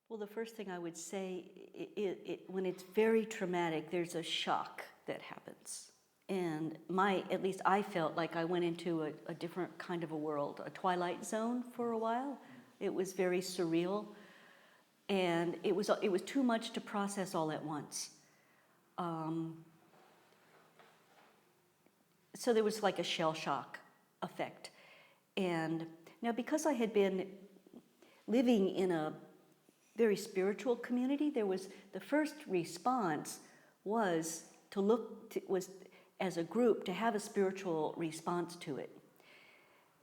Well, the first thing I would say, when it's very traumatic, there's a shock that happens. And at least I felt like I went into a different kind of a world, a twilight zone for a while. It was very surreal. And it was too much to process all at once. So there was like a shell shock effect. And now, because I had been living in a very spiritual community, the first response was was as a group to have a spiritual response to it.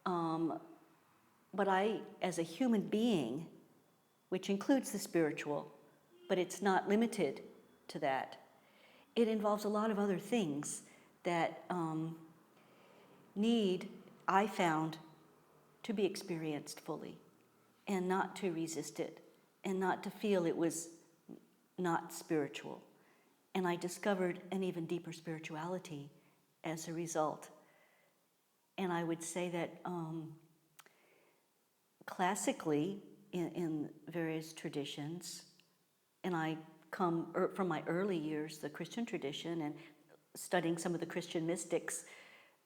But I, as a human being, which includes the spiritual, but it's not limited to that, it involves a lot of other things that I found, to be experienced fully, and not to resist it, and not to feel it was not spiritual. And I discovered an even deeper spirituality as a result. And I would say that classically, in various traditions, and I come from my early years, the Christian tradition, and studying some of the Christian mystics,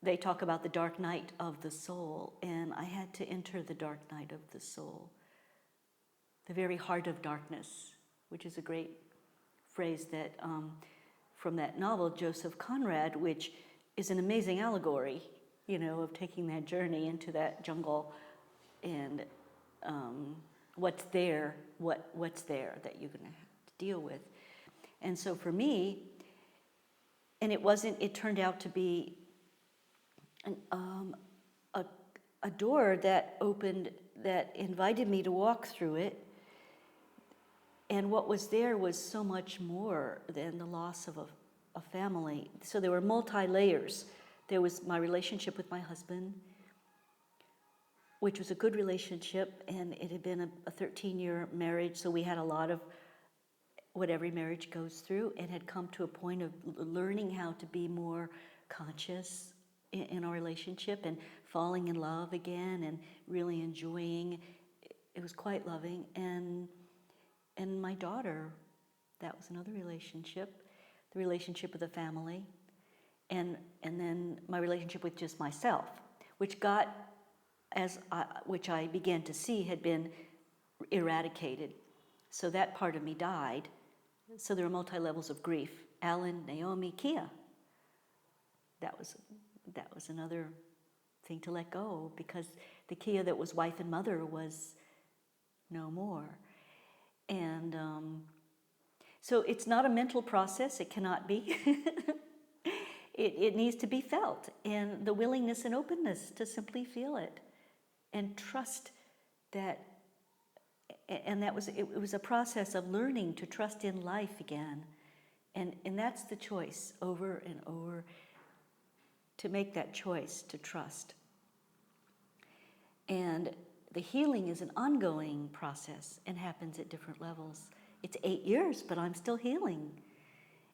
they talk about the dark night of the soul, and I had to enter the dark night of the soul, the very heart of darkness, which is a great phrase that from that novel, Joseph Conrad, which is an amazing allegory, of taking that journey into that jungle and what's there that you're going to have to deal with. And so for me, and it turned out to be a door that opened, that invited me to walk through it. And what was there was so much more than the loss of a family. So there were multi-layers. There was my relationship with my husband, which was a good relationship, and it had been a 13-year marriage, so we had a lot of what every marriage goes through, and had come to a point of learning how to be more conscious in our relationship and falling in love again and really enjoying. It was quite loving. And my daughter, that was another relationship, the relationship with the family, and then my relationship with just myself, which which I began to see had been eradicated. So that part of me died. So there were multi-levels of grief. Alan, Naomi, Kia. That was another thing to let go, because the Kia that was wife and mother was no more. And so it's not a mental process. It cannot be. It needs to be felt, and the willingness and openness to simply feel it and trust that. And it was a process of learning to trust in life again. And that's the choice over and over, to make that choice to trust. And the healing is an ongoing process and happens at different levels. It's 8 years, but I'm still healing.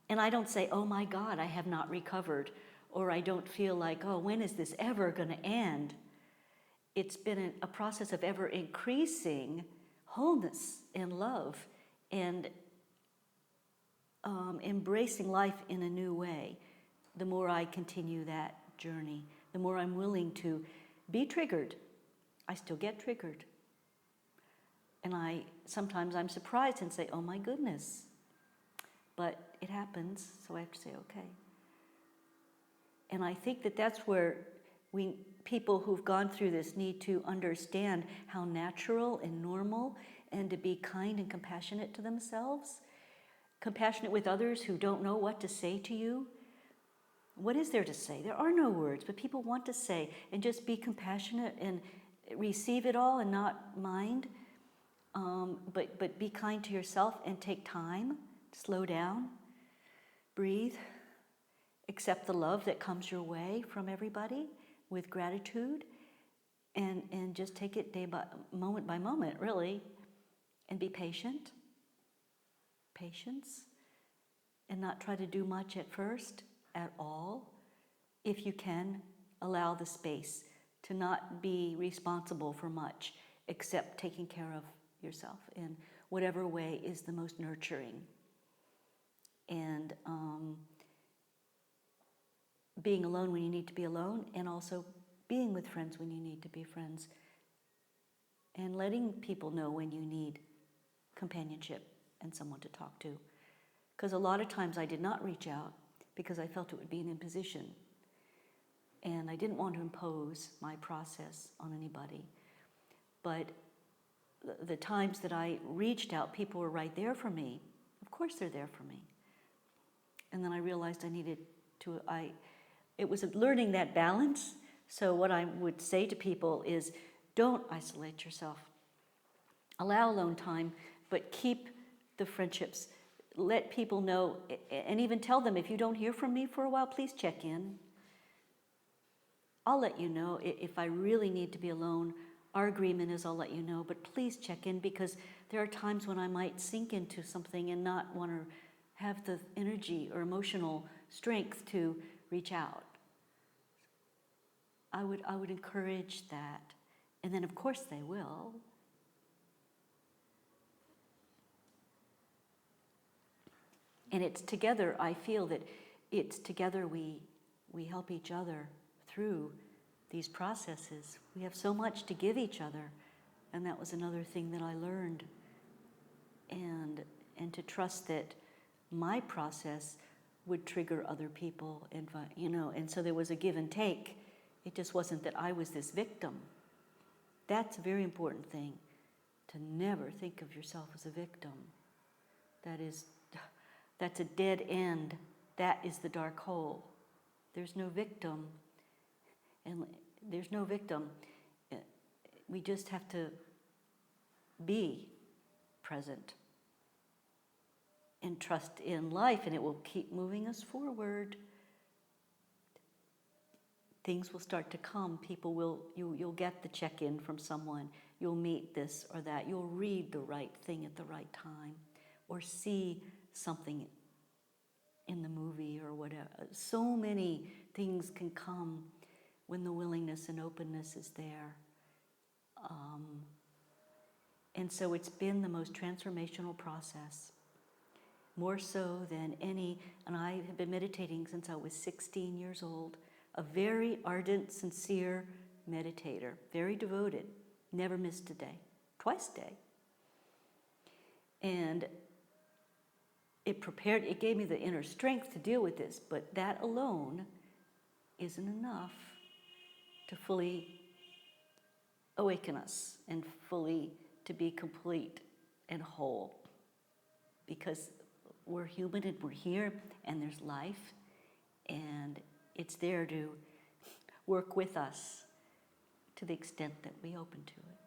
And I don't say, oh my God, I have not recovered, or I don't feel like, oh, when is this ever going to end? It's been a process of ever increasing wholeness and love and embracing life in a new way. The more I continue that journey, the more I'm willing to be triggered. I still get triggered. And sometimes I'm surprised and say, oh my goodness. But it happens, so I have to say, okay. And I think that's where people who've gone through this need to understand how natural and normal, and to be kind and compassionate to themselves, compassionate with others who don't know what to say to you. What is there to say? There are no words, but people want to say, and just be compassionate and receive it all and not mind, but be kind to yourself and take time, slow down, breathe, accept the love that comes your way from everybody with gratitude, and just take it moment by moment, really, and be patient. Patience, and not try to do much at first at all. If you can, allow the space to not be responsible for much except taking care of yourself and whatever way is the most nurturing. And being alone when you need to be alone, and also being with friends when you need to be friends, and letting people know when you need companionship and someone to talk to. Because a lot of times I did not reach out because I felt it would be an imposition. And I didn't want to impose my process on anybody. But the times that I reached out, people were right there for me. Of course they're there for me. And then I realized I needed to, it was learning that balance. So what I would say to people is, don't isolate yourself. Allow alone time, but keep the friendships. Let people know, and even tell them, if you don't hear from me for a while, please check in. I'll let you know if I really need to be alone. Our agreement is I'll let you know, but please check in, because there are times when I might sink into something and not want to have the energy or emotional strength to reach out. I would encourage that. And then of course they will. And it's together, I feel that it's together we help each other through these processes. We have so much to give each other. And that was another thing that I learned. And to trust that my process would trigger other people, and and so there was a give and take. It just wasn't that I was this victim. That's a very important thing, to never think of yourself as a victim. That's a dead end. That is the dark hole. There's no victim, and there's no victim. We just have to be present and trust in life, and it will keep moving us forward. Things will start to come. You'll get the check-in from someone. You'll meet this or that. You'll read the right thing at the right time, or see something in the movie or whatever. So many things can come when the willingness and openness is there. And so it's been the most transformational process, more so than any, and I have been meditating since I was 16 years old, a very ardent, sincere meditator, very devoted, never missed a day, twice a day. And it gave me the inner strength to deal with this, but that alone isn't enough to fully awaken us and fully to be complete and whole. Because we're human and we're here and there's life, and it's there to work with us to the extent that we open to it.